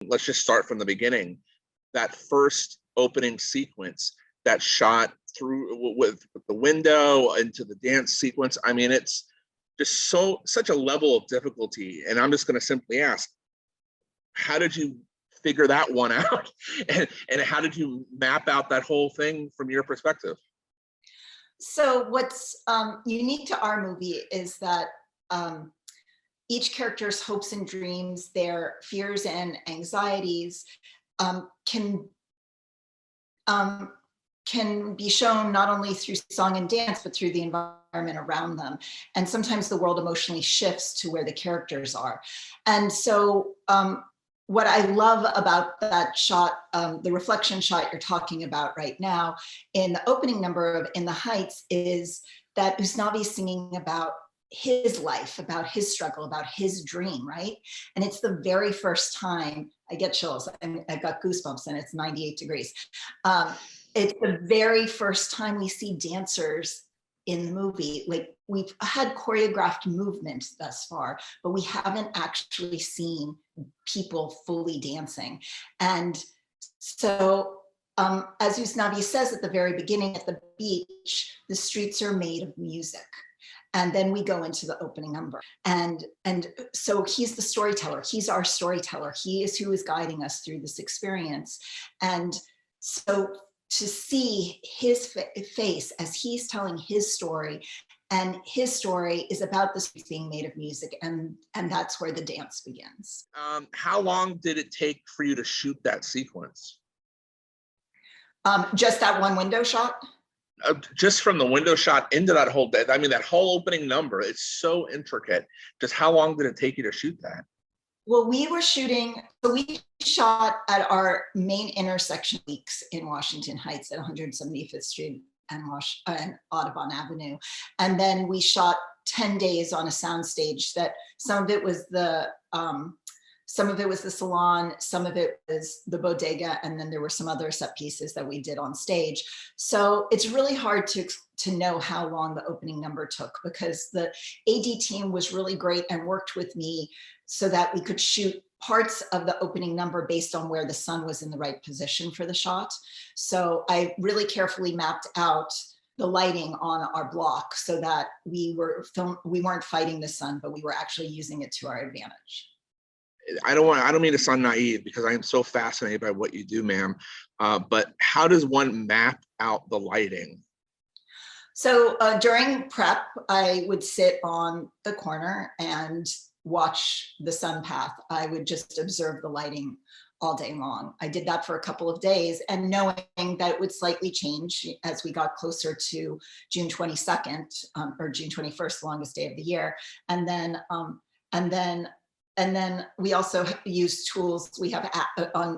Let's just start from the beginning. That first opening sequence, that shot through with the window into the dance sequence. I mean, it's just such a level of difficulty. And I'm just going to simply ask, how did you figure that one out? And how did you map out that whole thing from your perspective? So what's unique to our movie is that each character's hopes and dreams, their fears and anxieties can be shown not only through song and dance, but through the environment around them. And sometimes the world emotionally shifts to where the characters are. And so what I love about that shot, the reflection shot you're talking about right now, in the opening number of In the Heights, is that Usnavi's singing about his life, about his struggle, about his dream, right? And it's the very first time, I get chills, I got goosebumps, and it's 98 degrees. It's the very first time we see dancers in the movie. Like, we've had choreographed movement thus far, but we haven't actually seen people fully dancing. And so as Usnavi says at the very beginning, at the beach, the streets are made of music. And then we go into the opening number. And so he's the storyteller. He's our storyteller. He is who is guiding us through this experience. And so to see his face as he's telling his story, and his story is about the streets being made of music, and that's where the dance begins. How long did it take for you to shoot that sequence? Just that one window shot? Just from the window shot into that whole, I mean, that whole opening number, it's so intricate. Just how long did it take you to shoot that? Well, we were shooting, so we shot at our main intersection weeks in Washington Heights at 175th Street and Audubon Avenue. And then we shot 10 days on a soundstage that some of it was the salon, some of it was the bodega, and then there were some other set pieces that we did on stage. So it's really hard to know how long the opening number took, because the AD team was really great and worked with me so that we could shoot parts of the opening number based on where the sun was in the right position for the shot. So I really carefully mapped out the lighting on our block so that we weren't fighting the sun, but we were actually using it to our advantage. I don't mean to sound naive, because I am so fascinated by what you do, ma'am. But how does one map out the lighting? So during prep, I would sit on the corner and watch the sun path. I would just observe the lighting all day long. I did that for a couple of days, and knowing that it would slightly change as we got closer to June 22nd or June 21st, the longest day of the year. And then we also use tools. We have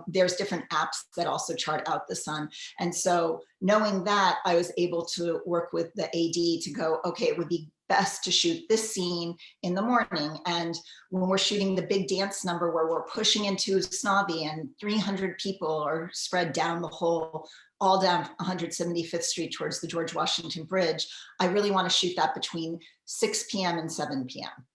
there's different apps that also chart out the sun. And so knowing that, I was able to work with the AD to go, okay, it would be best to shoot this scene in the morning. And when we're shooting the big dance number where we're pushing into Usnavi and 300 people are spread down the whole, all down 175th Street towards the George Washington Bridge, I really want to shoot that between 6 p.m. and 7 p.m.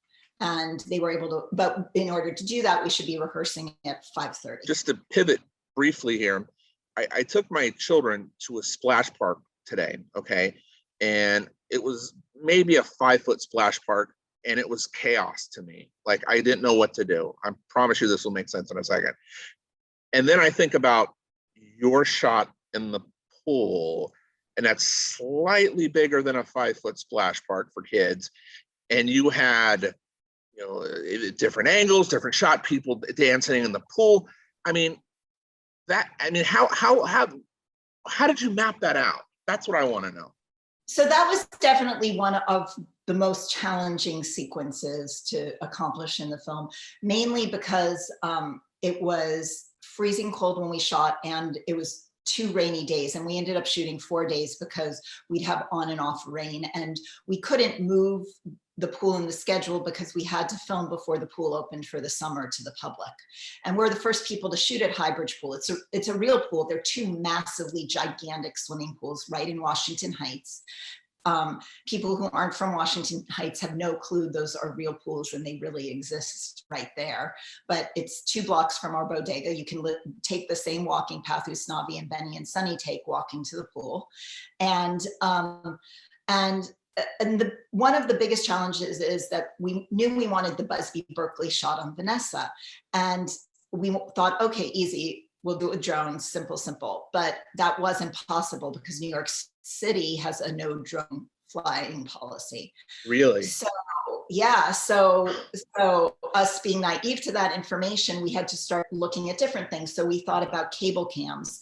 And they were able to, but in order to do that, we should be rehearsing at 5:30. Just to pivot briefly here, I took my children to a splash park today, okay? And it was maybe a 5-foot splash park, and it was chaos to me. Like, I didn't know what to do. I promise you this will make sense in a second. And then I think about your shot in the pool, and that's slightly bigger than a 5-foot splash park for kids. And you had, different angles, different shot, people dancing in the pool. I mean, how did you map that out? That's what I want to know. So that was definitely one of the most challenging sequences to accomplish in the film, mainly because it was freezing cold when we shot, and it was 2 rainy days, and we ended up shooting 4 days because we'd have on and off rain, and we couldn't move the pool in the schedule because we had to film before the pool opened for the summer to the public. And we're the first people to shoot at Highbridge Pool. It's a real pool. They're 2 massively gigantic swimming pools right in Washington Heights. People who aren't from Washington Heights have no clue those are real pools and they really exist right there. But it's 2 blocks from our bodega. You can take the same walking path Usnavi and Benny and Sunny take walking to the pool. And one of the biggest challenges is that we knew we wanted the Busby Berkeley shot on Vanessa. And we thought, okay, easy, we'll do a drone, simple. But that wasn't possible because New York City has a no drone flying policy. Really? So yeah, so us being naive to that information, we had to start looking at different things. So we thought about cable cams.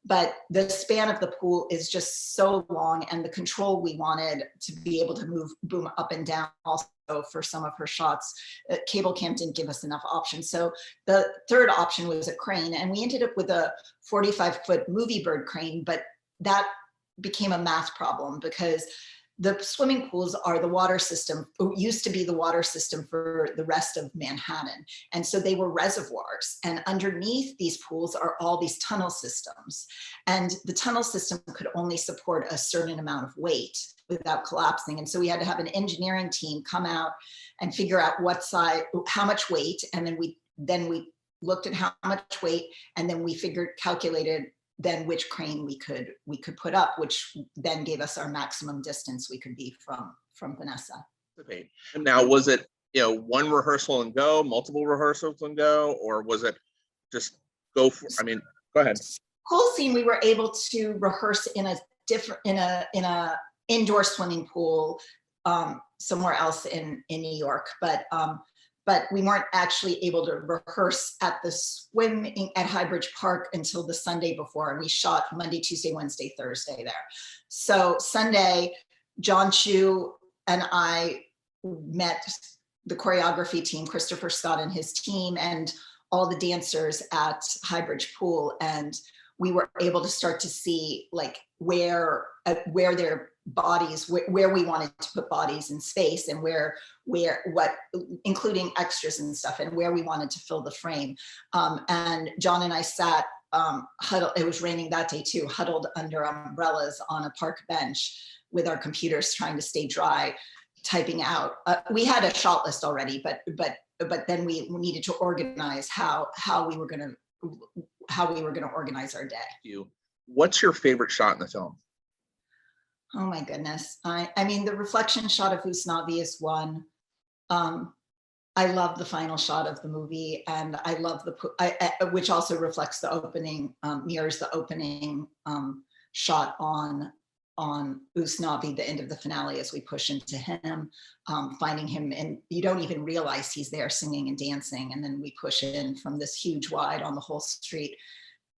But the span of the pool is just so long, and the control we wanted to be able to move boom up and down also for some of her shots, cable cam didn't give us enough options. So the third option was a crane, and we ended up with a 45-foot movie bird crane, but that became a math problem because the swimming pools are the water system, used to be the water system for the rest of Manhattan. And so they were reservoirs. And underneath these pools are all these tunnel systems. And the tunnel system could only support a certain amount of weight without collapsing. And so we had to have an engineering team come out and figure out what size, how much weight. And then we looked at how much weight, and then we calculated then which crane we could put up, which then gave us our maximum distance we could be from Vanessa. Now, was it, one rehearsal and go, multiple rehearsals and go, or was it just go for, go ahead. Pool scene, we were able to rehearse in a indoor swimming pool somewhere else in New York, but we weren't actually able to rehearse at the swimming at Highbridge Park until the Sunday before. And we shot Monday, Tuesday, Wednesday, Thursday there. So Sunday, John Chu and I met the choreography team, Christopher Scott and his team, and all the dancers at Highbridge Pool. And we were able to start to see like where their bodies, where we wanted to put bodies in space, and what, including extras and stuff, and where we wanted to fill the frame. And John and I sat huddled, it was raining that day too, huddled under umbrellas on a park bench with our computers trying to stay dry, typing out. We had a shot list already, but then we needed to organize how we were going to organize our day. What's your favorite shot in the film? Oh my goodness. I mean, the reflection shot of Usnavi is one. I love the final shot of the movie, and I love which also reflects the opening, mirrors the opening shot on Usnavi, the end of the finale, as we push into him, finding him, and you don't even realize he's there singing and dancing, and then we push in from this huge wide on the whole street,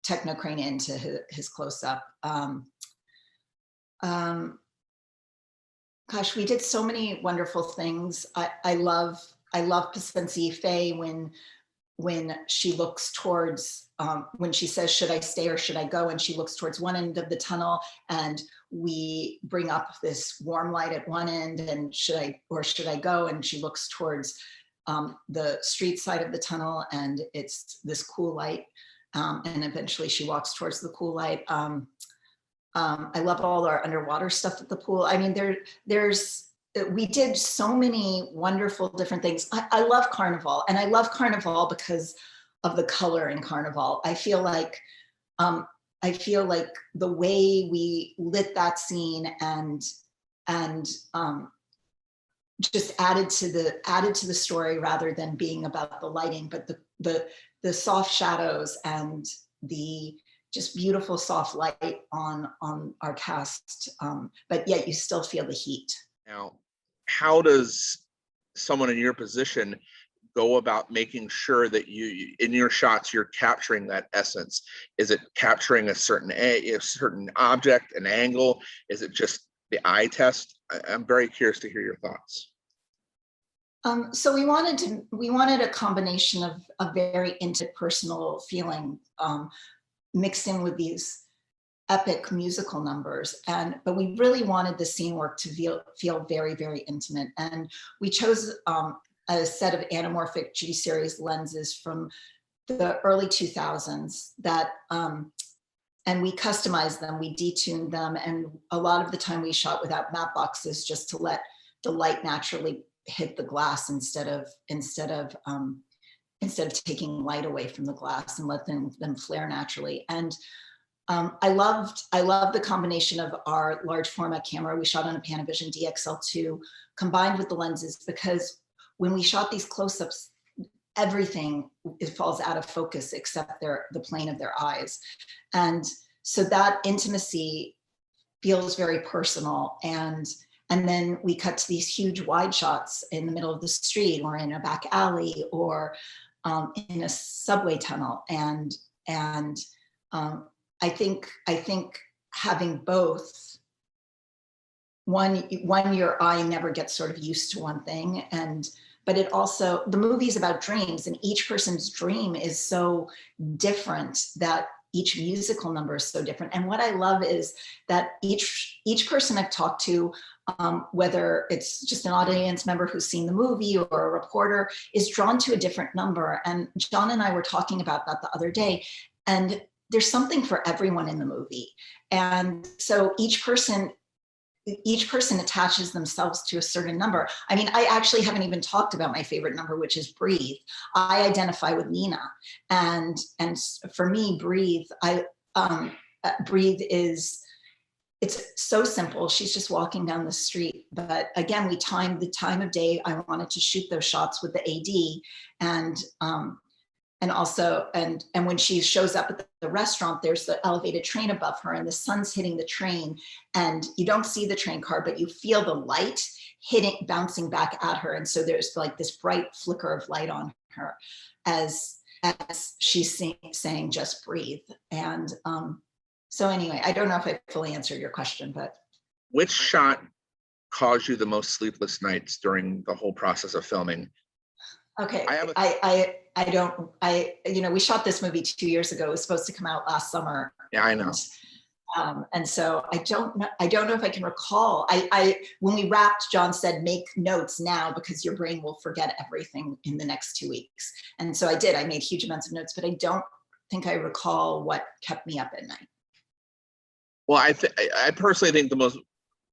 techno crane into his close-up. Gosh, we did so many wonderful things. I love Pasensi Faye when she looks towards, when she says, should I stay or should I go? And she looks towards one end of the tunnel, and we bring up this warm light at one end, and should I go? And she looks towards the street side of the tunnel, and it's this cool light. And eventually she walks towards the cool light. I love all our underwater stuff at the pool. I mean, we did so many wonderful different things. I love Carnival, and I love Carnival because of the color in Carnival. I feel like the way we lit that scene and just added to the story rather than being about the lighting, but the soft shadows and the just beautiful soft light on our cast, but yet you still feel the heat. Now, how does someone in your position go about making sure that you, in your shots, you're capturing that essence? Is it capturing a certain object, an angle? Is it just the eye test? I'm very curious to hear your thoughts. So we wanted a combination of a very intimate, personal feeling mixed in with these epic musical numbers, but we really wanted the scene work to feel very, very intimate. And we chose a set of anamorphic G-series lenses from the early 2000s that we customized them, we detuned them, and a lot of the time we shot without matte boxes just to let the light naturally hit the glass instead of taking light away from the glass and let them flare naturally. And I loved the combination of our large format camera. We shot on a Panavision DXL2 combined with the lenses, because when we shot these close-ups, everything falls out of focus except the plane of their eyes. And so that intimacy feels very personal. And then we cut to these huge wide shots in the middle of the street or in a back alley or in a subway tunnel. And I think having both, one, your eye never gets sort of used to one thing, but it also, the movie's about dreams, and each person's dream is so different, that each musical number is so different. And what I love is that each person I've talked to, whether it's just an audience member who's seen the movie or a reporter, is drawn to a different number. And Jon and I were talking about that the other day, and there's something for everyone in the movie. And so each person attaches themselves to a certain number. I mean, I actually haven't even talked about my favorite number, which is Breathe. I identify with Nina. And for me, Breathe, Breathe is, it's so simple. She's just walking down the street. But again, we timed the time of day I wanted to shoot those shots with the AD. And also, and when she shows up at the restaurant, there's the elevated train above her and the sun's hitting the train, and you don't see the train car, but you feel the light bouncing back at her. And so there's like this bright flicker of light on her as she's saying, just breathe. And so anyway, I don't know if I fully answered your question, but. Which shot caused you the most sleepless nights during the whole process of filming? Okay, we shot this movie 2 years ago. It was supposed to come out last summer. Yeah, I know. And so I don't know if I can recall. When we wrapped, Jon said, make notes now because your brain will forget everything in the next 2 weeks. And so I did. I made huge amounts of notes, but I don't think I recall what kept me up at night. Well, I personally think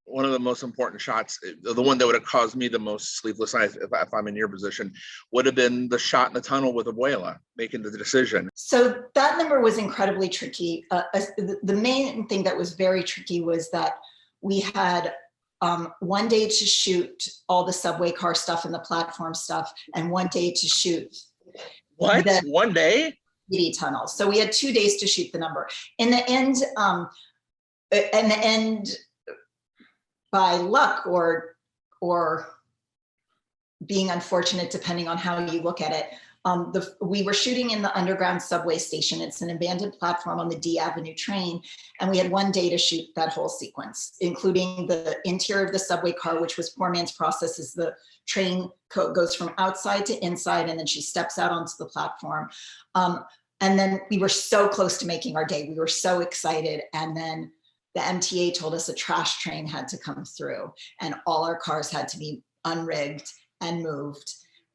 one of the most important shots, the one that would have caused me the most sleepless nights, if I'm in your position, would have been the shot in the tunnel with Abuela making the decision. So that number was incredibly tricky. The main thing that was very tricky was that we had 1 day to shoot all the subway car stuff and the platform stuff, and 1 day to shoot. What? 1 day? Tunnel. So we had 2 days to shoot the number. In the end, by luck or being unfortunate, depending on how you look at it, we were shooting in the underground subway station. It's an abandoned platform on the D Avenue train. And we had 1 day to shoot that whole sequence, including the interior of the subway car, which was poor man's process, as the train goes from outside to inside, and then she steps out onto the platform. And then we were so close to making our day. We were so excited. And then the MTA told us a trash train had to come through and all our cars had to be unrigged and moved.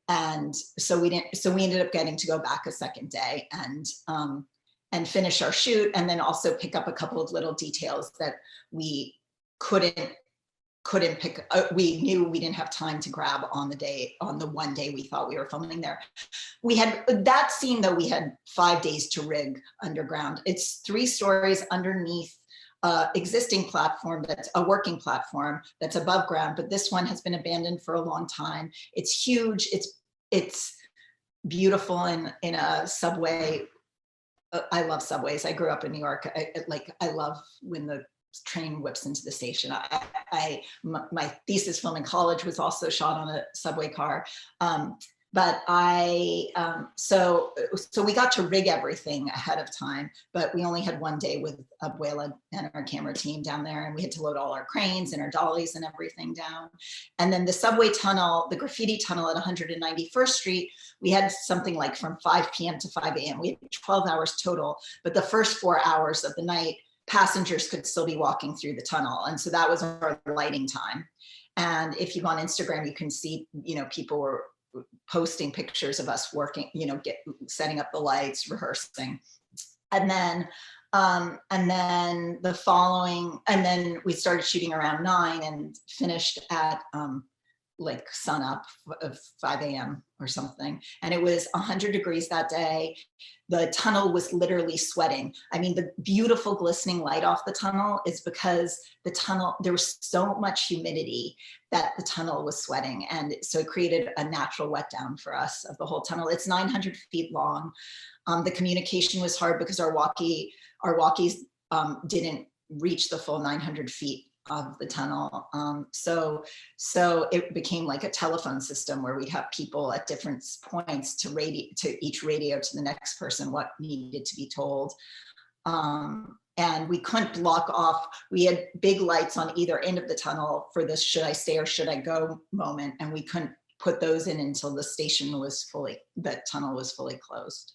And so we ended up getting to go back a second day and finish our shoot, and then also pick up a couple of little details that we couldn't pick. We knew we didn't have time to grab on the 1 day we thought we were filming there. We had that scene though, we had 5 days to rig underground. It's 3 stories underneath existing platform that's a working platform that's above ground, but this one has been abandoned for a long time. It's huge. It's beautiful in a subway. I love subways. I grew up in New York. I love when the train whips into the station. My thesis film in college was also shot on a subway car. But so we got to rig everything ahead of time, but we only had 1 day with Abuela and our camera team down there, and we had to load all our cranes and our dollies and everything down. And then the subway tunnel, the graffiti tunnel at 191st Street, we had something like from 5 p.m. to 5 a.m. We had 12 hours total, but the first 4 hours of the night, passengers could still be walking through the tunnel. And so that was our lighting time. And if you go on Instagram, you can see, people were posting pictures of us working, setting up the lights, rehearsing. And then the following, and then we started shooting around 9 and finished at like sun up of 5 a.m. or something. And it was 100 degrees that day. The tunnel was literally sweating. I mean, the beautiful glistening light off the tunnel is because the tunnel, there was so much humidity that the tunnel was sweating. And so it created a natural wet down for us of the whole tunnel. It's 900 feet long. The communication was hard because our walkies didn't reach the full 900 feet of the tunnel. So it became like a telephone system where we'd have people at different points to each radio to the next person what needed to be told. And we couldn't block off. We had big lights on either end of the tunnel for this should I stay or should I go moment. And we couldn't put those in until the tunnel was fully closed.